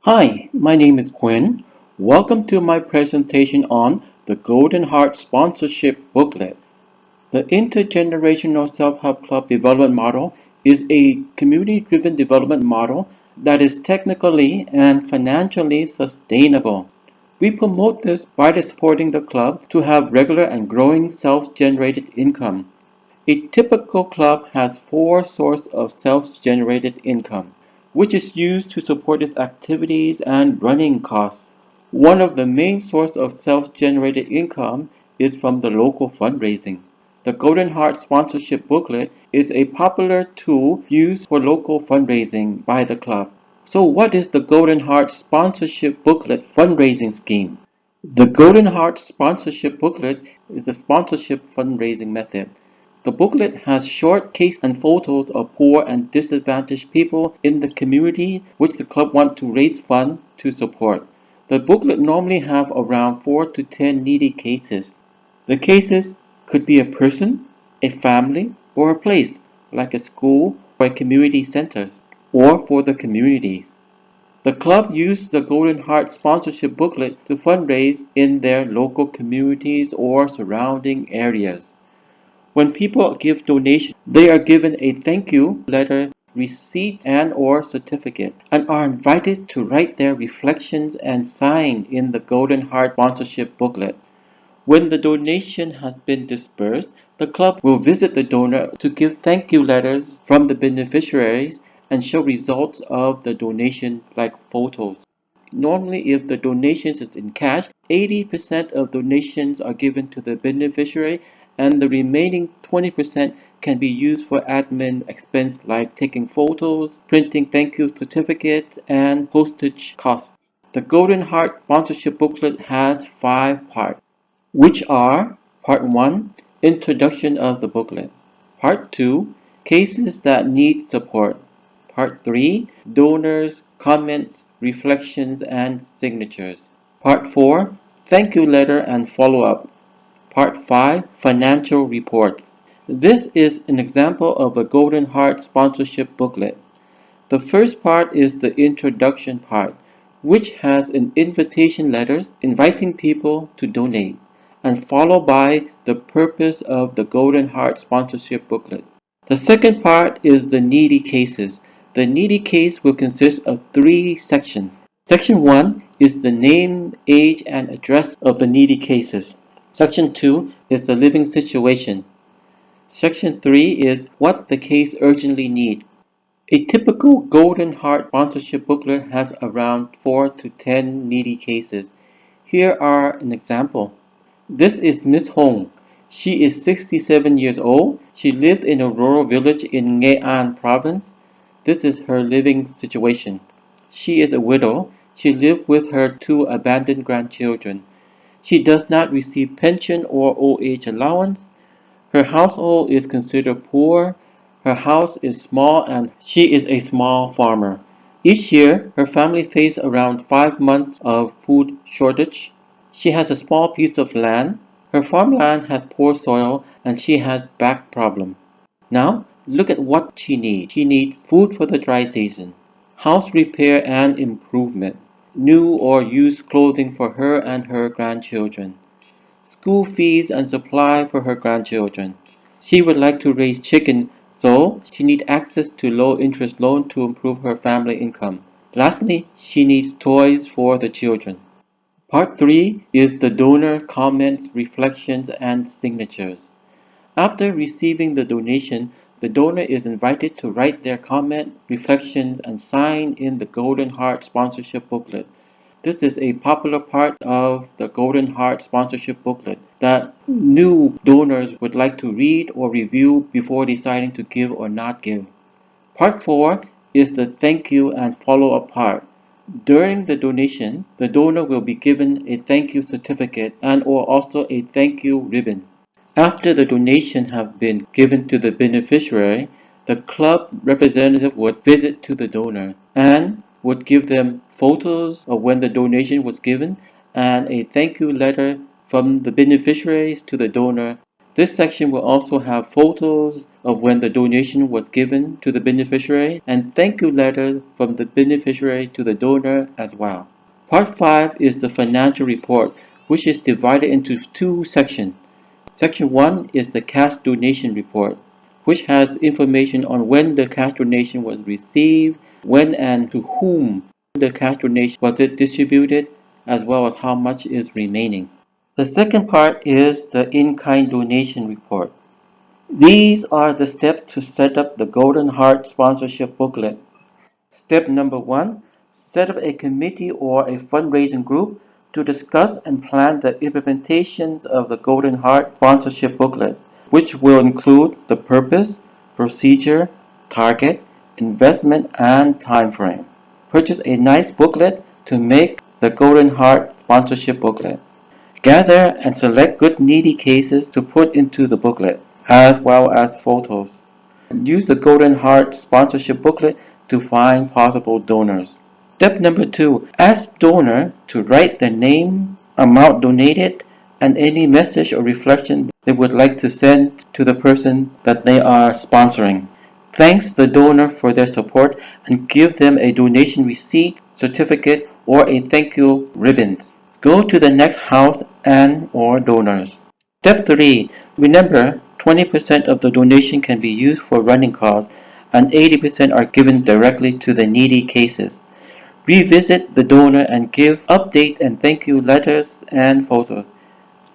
Hi, my name is Quyen. Welcome to my presentation on the Golden Heart Sponsorship Booklet. The Intergenerational Self-Help Club Development Model is a community-driven development model that is technically and financially sustainable. We promote this by supporting the club to have regular and growing self-generated income. A typical club has four sources of self-generated income, which is used to support its activities and running costs. One of the main sources of self-generated income is from the local fundraising. The Golden Heart Sponsorship Booklet is a popular tool used for local fundraising by the club. So what is the Golden Heart Sponsorship Booklet fundraising scheme? The Golden Heart Sponsorship Booklet is a sponsorship fundraising method. The booklet has short case and photos of poor and disadvantaged people in the community which the club wants to raise funds to support. The booklet normally have around 4 to 10 needy cases. The cases could be a person, a family, or a place, like a school or a community center, or for the communities. The club used the Golden Heart sponsorship booklet to fundraise in their local communities or surrounding areas. When people give donations, they are given a thank you letter, receipt and/or certificate, and are invited to write their reflections and sign in the Golden Heart sponsorship booklet. When the donation has been dispersed, the club will visit the donor to give thank you letters from the beneficiaries and show results of the donation like photos. Normally, if the donations is in cash, 80% of donations are given to the beneficiary and the remaining 20% can be used for admin expense like taking photos, printing thank you certificates, and postage costs. The Golden Heart sponsorship booklet has 5 parts, which are Part 1, Introduction of the booklet, Part 2, Cases that need support, Part 3, Donors, Comments, Reflections, and Signatures, Part 4, Thank you letter and follow-up, Part 5, Financial Report. This is an example of a Golden Heart sponsorship booklet. The first part is the introduction part, which has an invitation letter inviting people to donate, and followed by the purpose of the Golden Heart sponsorship booklet. The second part is the needy cases. The needy case will consist of 3 sections. Section 1 is the name, age, and address of the needy cases. Section 2 is the living situation. Section 3 is what the case urgently needs. A typical Golden Heart sponsorship booklet has around 4 to 10 needy cases. Here are an example. This is Miss Hong. She is 67 years old. She lived in a rural village in Nghệ An province. This is her living situation. She is a widow. She lives with her 2 abandoned grandchildren. She does not receive pension or old age allowance. Her household is considered poor. Her house is small and she is a small farmer. Each year, her family faces around 5 months of food shortage. She has a small piece of land. Her farmland has poor soil and she has back problem. Now, look at what she needs. She needs food for the dry season, house repair and improvement, new or used clothing for her and her grandchildren, school fees and supply for her grandchildren. She would like to raise chicken, so she needs access to low interest loan to improve her family income. Lastly, she needs toys for the children. Part 3 is the donor comments, reflections, and signatures. After receiving the donation, the donor is invited to write their comment, reflections, and sign in the Golden Heart sponsorship booklet. This is a popular part of the Golden Heart sponsorship booklet that new donors would like to read or review before deciding to give or not give. Part 4 is the thank you and follow-up part. During the donation, the donor will be given a thank you certificate and or also a thank you ribbon. After the donation have been given to the beneficiary, the club representative would visit to the donor and would give them photos of when the donation was given and a thank you letter from the beneficiaries to the donor. This section will also have photos of when the donation was given to the beneficiary and thank you letters from the beneficiary to the donor as well. Part 5 is the financial report, which is divided into two sections. Section 1 is the cash donation report, which has information on when the cash donation was received, when and to whom the cash donation was distributed, as well as how much is remaining. The second part is the in-kind donation report. These are the steps to set up the Golden Heart sponsorship booklet. Step number 1, set up a committee or a fundraising group to discuss and plan the implementations of the Golden Heart sponsorship booklet, which will include the purpose, procedure, target, investment, and time frame. Purchase a nice booklet to make the Golden Heart sponsorship booklet. Gather and select good needy cases to put into the booklet, as well as photos. Use the Golden Heart sponsorship booklet to find possible donors. Step number 2. Ask donor to write their name, amount donated, and any message or reflection they would like to send to the person that they are sponsoring. Thanks the donor for their support and give them a donation receipt, certificate, or a thank you ribbons. Go to the next house and or donors. Step 3. Remember, 20% of the donation can be used for running costs and 80% are given directly to the needy cases. Revisit the donor and give update and thank you letters and photos.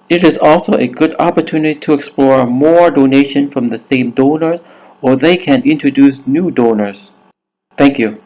It is also a good opportunity to explore more donations from the same donors, or they can introduce new donors. Thank you.